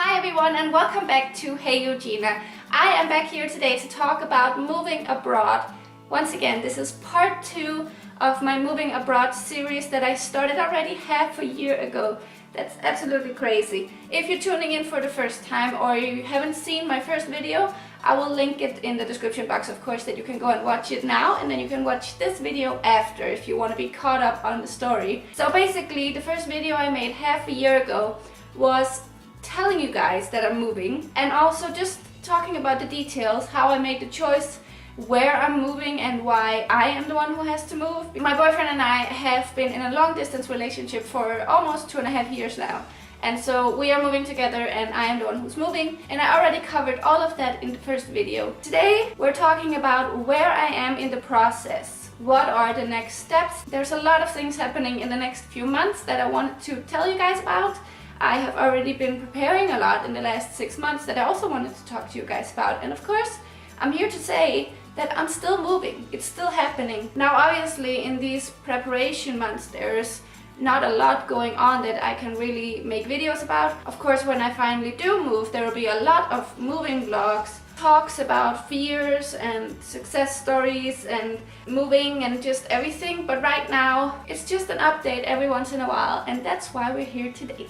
Hi everyone and welcome back to HeyEugena. I am back here today to talk about moving abroad. Once again, this is part 2 of my moving abroad series that I started already half a year ago. That's absolutely crazy. If you're tuning in for the first time or you haven't seen my first video, I will link it in the description box, of course, that you can go and watch it now, and then you can watch this video after if you want to be caught up on the story. So basically, the first video I made half a year ago was telling you guys that I'm moving, and also just talking about the details, how I made the choice, where I'm moving and why I am the one who has to move. My boyfriend and I have been in a long distance relationship for almost 2.5 years now. And so we are moving together and I am the one who's moving, and I already covered all of that in the first video. Today we're talking about where I am in the process. What are the next steps? There's a lot of things happening in the next few months that I wanted to tell you guys about. I have already been preparing a lot in the last 6 months that I also wanted to talk to you guys about. And of course, I'm here to say that I'm still moving. It's still happening. Now obviously in these preparation months there's not a lot going on that I can really make videos about. Of course, when I finally do move, there will be a lot of moving vlogs, talks about fears and success stories and moving and just everything. But right now, it's just an update every once in a while, and that's why we're here today.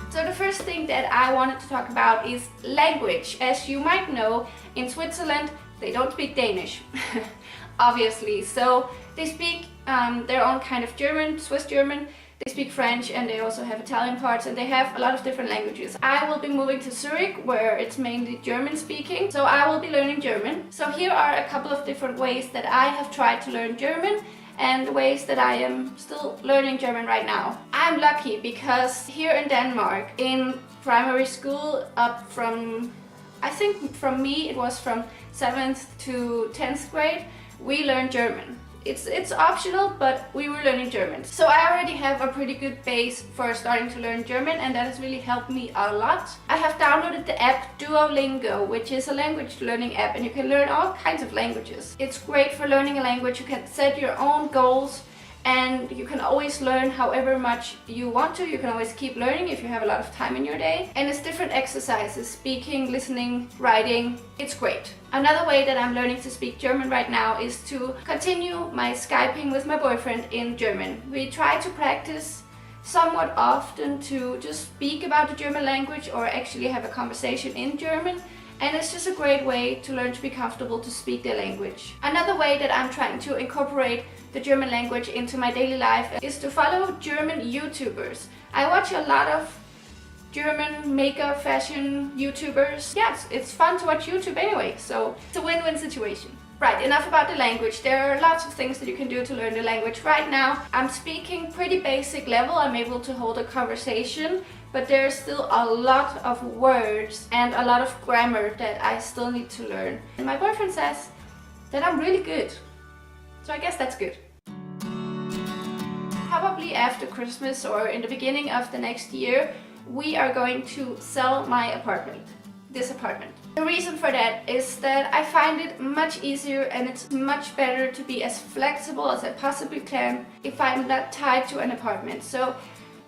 So the first thing that I wanted to talk about is language. As you might know, in Switzerland, they don't speak Danish, obviously. So they speak their own kind of German, Swiss German. They speak French, and they also have Italian parts, and they have a lot of different languages. I will be moving to Zurich, where it's mainly German speaking, so I will be learning German. So here are a couple of different ways that I have tried to learn German and the ways that I am still learning German right now. I'm lucky because here in Denmark, in primary school up from, I think from me it was from 7th to 10th grade, we learned German. It's optional, but we were learning German. So I already have a pretty good base for starting to learn German, and that has really helped me a lot. I have downloaded the app Duolingo, which is a language learning app, and you can learn all kinds of languages. It's great for learning a language. You can set your own goals, and you can always learn however much you want to. You can always keep learning if you have a lot of time in your day. And it's different exercises, speaking, listening, writing. It's great. Another way that I'm learning to speak German right now is to continue my Skyping with my boyfriend in German. We try to practice somewhat often to just speak about the German language or actually have a conversation in German. And it's just a great way to learn to be comfortable to speak the language. Another way that I'm trying to incorporate the German language into my daily life is to follow German YouTubers. I watch a lot of German makeup, fashion YouTubers. Yeah, it's fun to watch YouTube anyway, so it's a win-win situation. Right, enough about the language. There are lots of things that you can do to learn the language. Right now, I'm speaking pretty basic level. I'm able to hold a conversation, but there's still a lot of words and a lot of grammar that I still need to learn. And my boyfriend says that I'm really good. So I guess that's good. Probably after Christmas or in the beginning of the next year, we are going to sell my apartment. This apartment. The reason for that is that I find it much easier and it's much better to be as flexible as I possibly can if I'm not tied to an apartment. So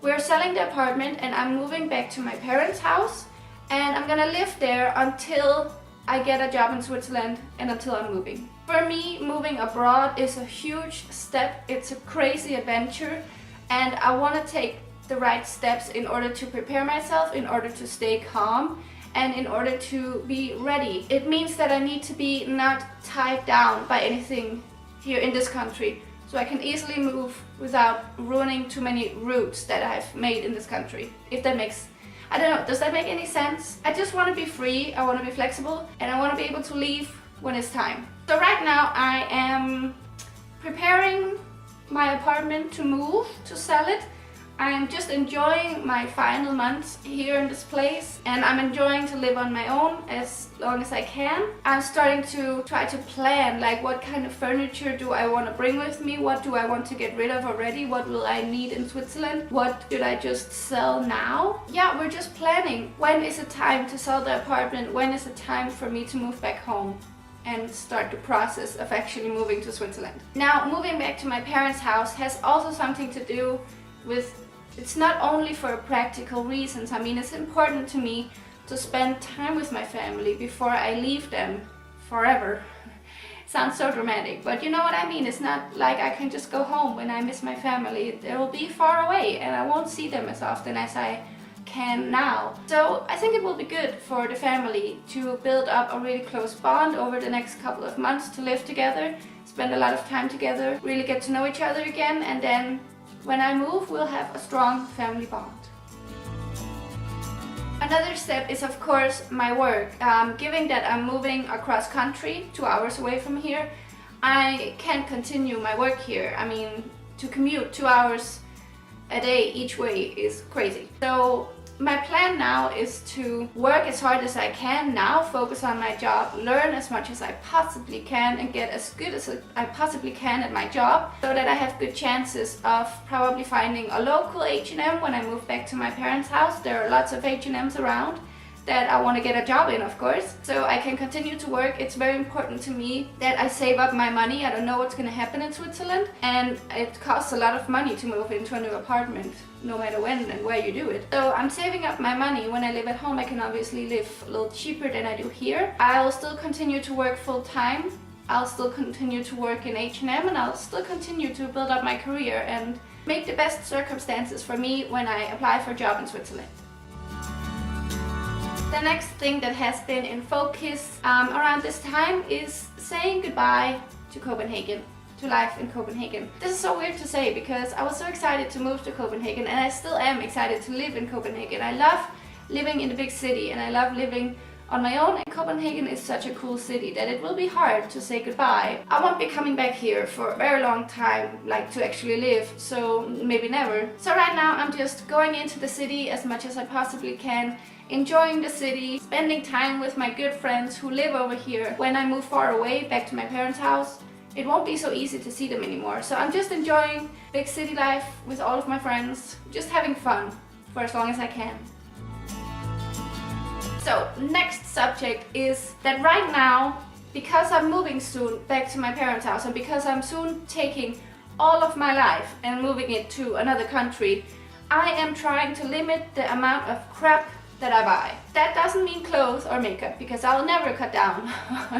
we're selling the apartment and I'm moving back to my parents' house, and I'm gonna live there until I get a job in Switzerland and until I'm moving. For me, moving abroad is a huge step. It's a crazy adventure, and I want to take the right steps in order to prepare myself, in order to stay calm, and in order to be ready. It means that I need to be not tied down by anything here in this country, so I can easily move without ruining too many roots that I've made in this country. If that makes, I don't know, does that make any sense? I just want to be free, I want to be flexible, and I want to be able to leave when it's time. So right now I am preparing my apartment to move, to sell it. I'm just enjoying my final months here in this place, and I'm enjoying to live on my own as long as I can. I'm starting to try to plan, like, what kind of furniture do I want to bring with me? What do I want to get rid of already? What will I need in Switzerland? What should I just sell now? Yeah, we're just planning. When is it time to sell the apartment? When is it time for me to move back home and start the process of actually moving to Switzerland? Now, moving back to my parents' house has also something to do with it's not only for practical reasons. I mean, it's important to me to spend time with my family before I leave them forever. Sounds so dramatic, but you know what I mean. It's not like I can just go home when I miss my family. They will be far away and I won't see them as often as I can now. So I think it will be good for the family to build up a really close bond over the next couple of months, to live together, spend a lot of time together, really get to know each other again, and then when I move, we'll have a strong family bond. Another step is of course my work. Given that I'm moving across country, 2 hours away from here, I can't continue my work here. I mean, to commute 2 hours a day each way is crazy. So my plan now is to work as hard as I can now, focus on my job, learn as much as I possibly can, and get as good as I possibly can at my job, so that I have good chances of probably finding a local H&M when I move back to my parents' house. There are lots of H&Ms around that I want to get a job in, of course, so I can continue to work. It's very important to me that I save up my money. I don't know what's going to happen in Switzerland, and it costs a lot of money to move into a new apartment, no matter when and where you do it. So I'm saving up my money. When I live at home, I can obviously live a little cheaper than I do here. I'll still continue to work full-time. I'll still continue to work in H&M, and I'll still continue to build up my career and make the best circumstances for me when I apply for a job in Switzerland. The next thing that has been in focus around this time is saying goodbye to Copenhagen, to life in Copenhagen. This is so weird to say because I was so excited to move to Copenhagen, and I still am excited to live in Copenhagen. I love living in a big city and I love living on my own, and Copenhagen is such a cool city that it will be hard to say goodbye. I won't be coming back here for a very long time, like to actually live, so maybe never. So right now I'm just going into the city as much as I possibly can, enjoying the city, spending time with my good friends who live over here. When I move far away back to my parents' house, it won't be so easy to see them anymore. So I'm just enjoying big city life with all of my friends, just having fun for as long as I can. So next subject is that right now, because I'm moving soon back to my parents' house, and because I'm soon taking all of my life and moving it to another country, I am trying to limit the amount of crap that I buy. That doesn't mean clothes or makeup, because I'll never cut down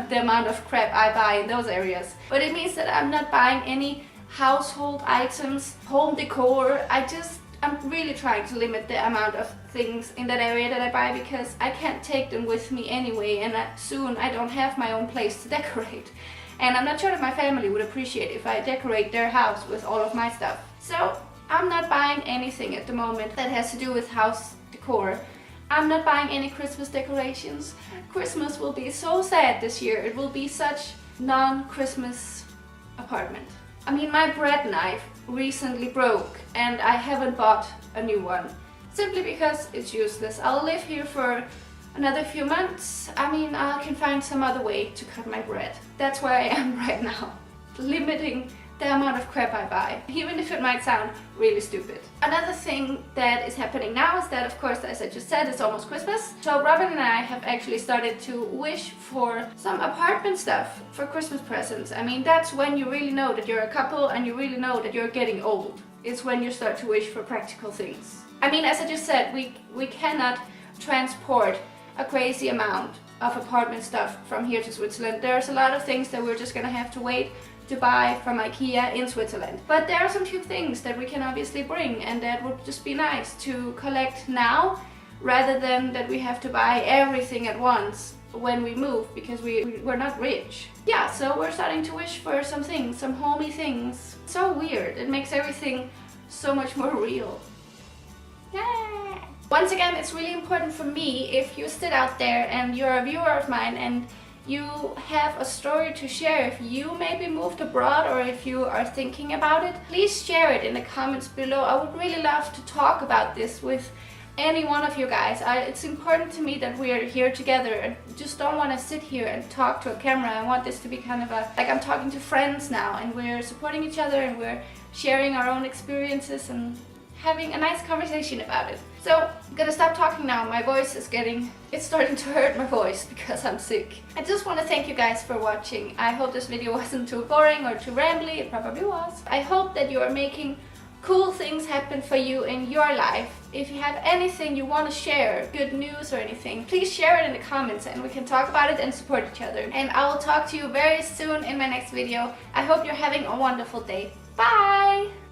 the amount of crap I buy in those areas. But it means that I'm not buying any household items, home decor. I'm really trying to limit the amount of things in that area that I buy, because I can't take them with me anyway, and soon I don't have my own place to decorate. And I'm not sure that my family would appreciate if I decorate their house with all of my stuff. So I'm not buying anything at the moment that has to do with house decor. I'm not buying any Christmas decorations. Christmas will be so sad this year. It will be such non-Christmas apartment. I mean, my bread knife recently broke and I haven't bought a new one, simply because it's useless. I'll live here for another few months. I mean, I can find some other way to cut my bread. That's where I am right now, limiting the amount of crap I buy, even if it might sound really stupid. Another thing that is happening now is that, of course, as I just said, it's almost Christmas. So Robin and I have actually started to wish for some apartment stuff for Christmas presents. I mean, that's when you really know that you're a couple and you really know that you're getting old. It's when you start to wish for practical things. I mean, as I just said, we cannot transport a crazy amount of apartment stuff from here to Switzerland. There's a lot of things that we're just gonna have to wait to buy from IKEA in Switzerland. But there are some few things that we can obviously bring, and that would just be nice to collect now, rather than that we have to buy everything at once when we move, because we're not rich. Yeah, so we're starting to wish for some things, some homey things. So weird, it makes everything so much more real. Yeah. Once again, it's really important for me, if you sit out there and you're a viewer of mine and you have a story to share, if you maybe moved abroad or if you are thinking about it, please share it in the comments below. I would really love to talk about this with any one of you guys. It's important to me that we are here together. I just don't want to sit here and talk to a camera. I want this to be kind of like I'm talking to friends now, and we're supporting each other and we're sharing our own experiences and having a nice conversation about it. So I'm gonna stop talking now. My voice is it's starting to hurt, my voice, because I'm sick. I just want to thank you guys for watching. I hope this video wasn't too boring or too rambly. It probably was. I hope that you are making cool things happen for you in your life. If you have anything you want to share, good news or anything, please share it in the comments and we can talk about it and support each other. And I will talk to you very soon in my next video. I hope you're having a wonderful day. Bye!